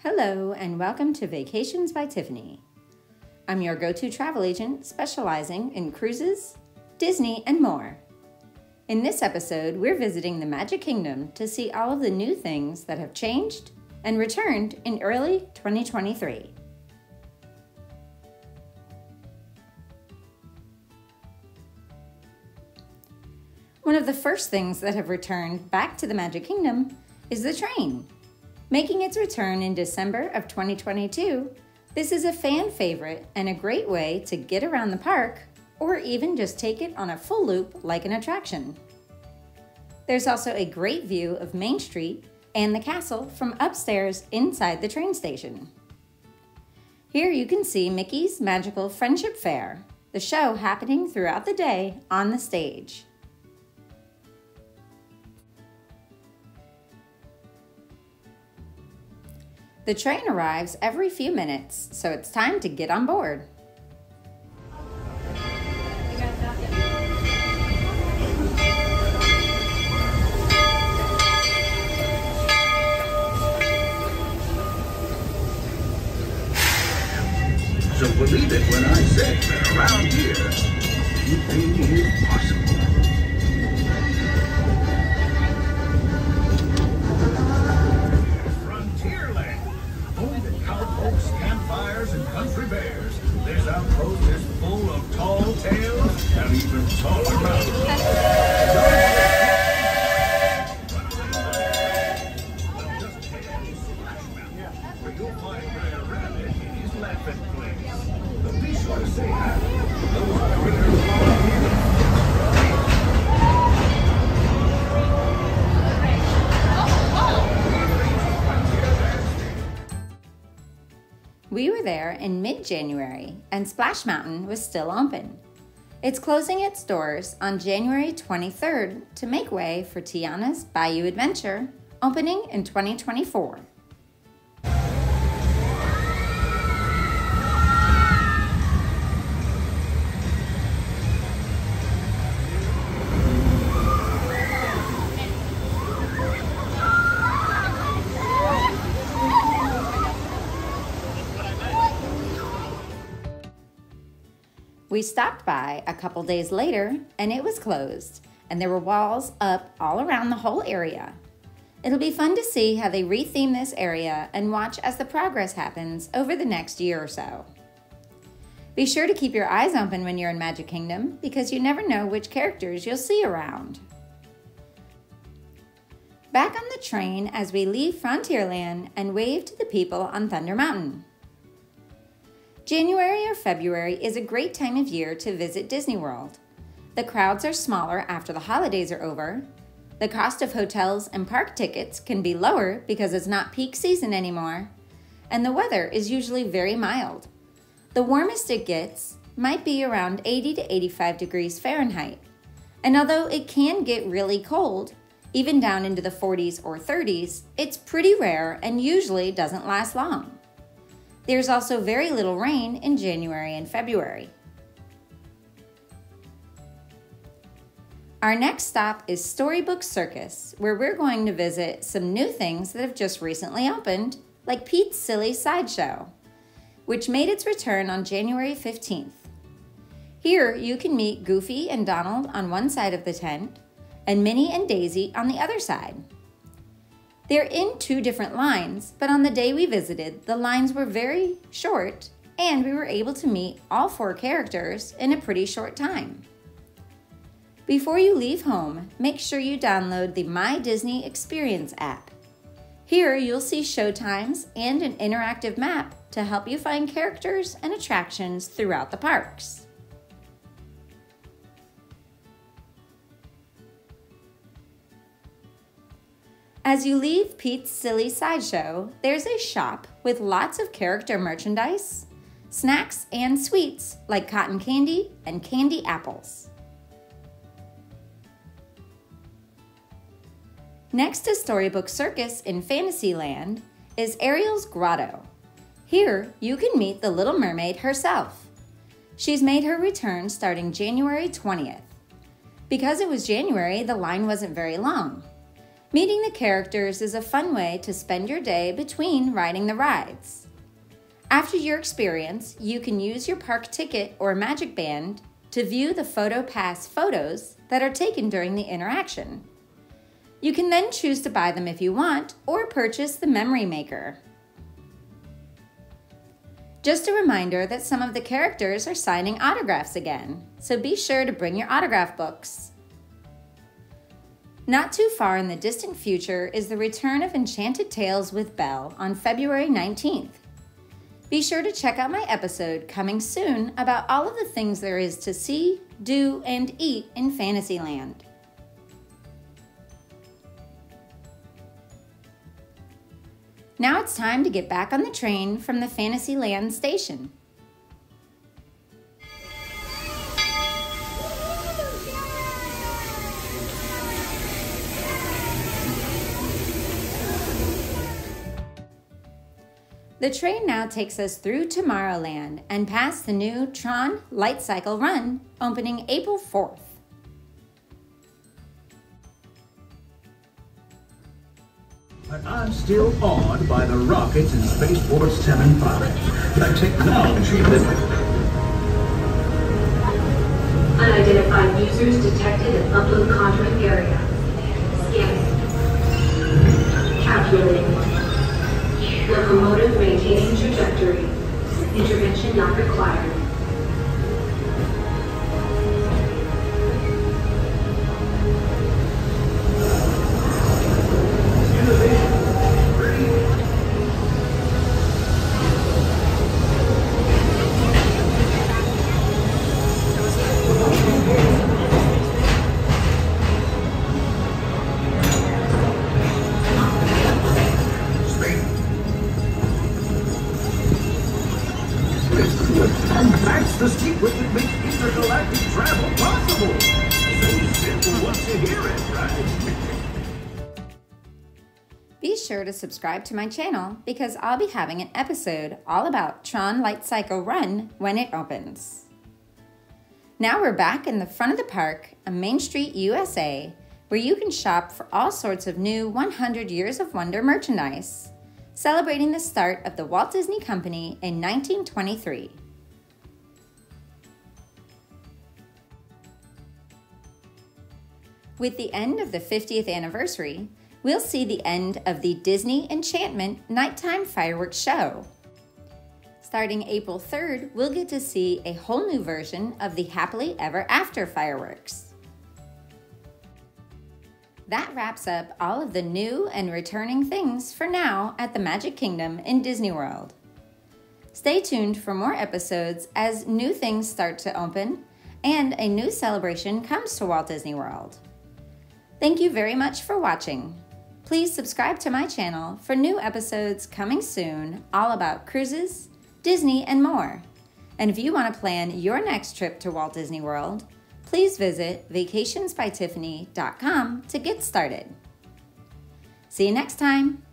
Hello and welcome to Vacations by Tiffany. I'm your go-to travel agent specializing in cruises, Disney, and more. In this episode, we're visiting the Magic Kingdom to see all of the new things that have changed and returned in early 2023. One of the first things that have returned back to the Magic Kingdom is the train. Making its return in December of 2022, this is a fan favorite and a great way to get around the park or even just take it on a full loop like an attraction. There's also a great view of Main Street and the castle from upstairs inside the train station. Here you can see Mickey's Magical Friendship Fair, the show happening throughout the day on the stage. The train arrives every few minutes, so it's time to get on board. So believe it when I say that around here, anything is possible. Campfires and country bears. This outpost is full of tall tales and even taller mountains. Where you'll find Brer Rabbit in his laughing place. But be sure to say hi to those critters volunteering. We were there in mid-January and Splash Mountain was still open. It's closing its doors on January 23rd to make way for Tiana's Bayou Adventure, opening in 2024. We stopped by a couple days later and it was closed, and there were walls up all around the whole area. It'll be fun to see how they retheme this area and watch as the progress happens over the next year or so. Be sure to keep your eyes open when you're in Magic Kingdom because you never know which characters you'll see around. Back on the train as we leave Frontierland and wave to the people on Thunder Mountain. January or February is a great time of year to visit Disney World. The crowds are smaller after the holidays are over. The cost of hotels and park tickets can be lower because it's not peak season anymore. And the weather is usually very mild. The warmest it gets might be around 80 to 85 degrees Fahrenheit. And although it can get really cold, even down into the 40s or 30s, it's pretty rare and usually doesn't last long. There's also very little rain in January and February. Our next stop is Storybook Circus, where we're going to visit some new things that have just recently opened, like Pete's Silly Sideshow, which made its return on January 15th. Here you can meet Goofy and Donald on one side of the tent, and Minnie and Daisy on the other side. They're in two different lines, but on the day we visited, the lines were very short and we were able to meet all four characters in a pretty short time. Before you leave home, make sure you download the My Disney Experience app. Here you'll see showtimes and an interactive map to help you find characters and attractions throughout the parks. As you leave Pete's Silly Sideshow, there's a shop with lots of character merchandise, snacks, and sweets like cotton candy and candy apples. Next to Storybook Circus in Fantasyland is Ariel's Grotto. Here you can meet the Little Mermaid herself. She's made her return starting January 20th. Because it was January, the line wasn't very long. Meeting the characters is a fun way to spend your day between riding the rides. After your experience, you can use your park ticket or Magic Band to view the PhotoPass photos that are taken during the interaction. You can then choose to buy them if you want or purchase the Memory Maker. Just a reminder that some of the characters are signing autographs again, so be sure to bring your autograph books. Not too far in the distant future is the return of Enchanted Tales with Belle on February 19th. Be sure to check out my episode coming soon about all of the things there is to see, do, and eat in Fantasyland. Now it's time to get back on the train from the Fantasyland station. The train now takes us through Tomorrowland and past the new Tron Light Cycle Run, opening April 4th. But I'm still awed by the rockets in Spaceport 75. The technology that... Unidentified users detected in upload conduit area. Scanning. Calculating. Locomotive maintaining trajectory. Intervention not required. And that's the secret that makes intergalactic travel possible. So simple once you hear it, right? Be sure to subscribe to my channel because I'll be having an episode all about Tron Light Cycle Run when it opens. Now we're back in the front of the park on Main Street, USA, where you can shop for all sorts of new 100 Years of Wonder merchandise, celebrating the start of the Walt Disney Company in 1923. With the end of the 50th anniversary, we'll see the end of the Disney Enchantment Nighttime Fireworks Show. Starting April 3rd, we'll get to see a whole new version of the Happily Ever After fireworks. That wraps up all of the new and returning things for now at the Magic Kingdom in Disney World. Stay tuned for more episodes as new things start to open and a new celebration comes to Walt Disney World. Thank you very much for watching. Please subscribe to my channel for new episodes coming soon all about cruises, Disney, and more. And if you want to plan your next trip to Walt Disney World, please visit vacationsbytiffany.com to get started. See you next time.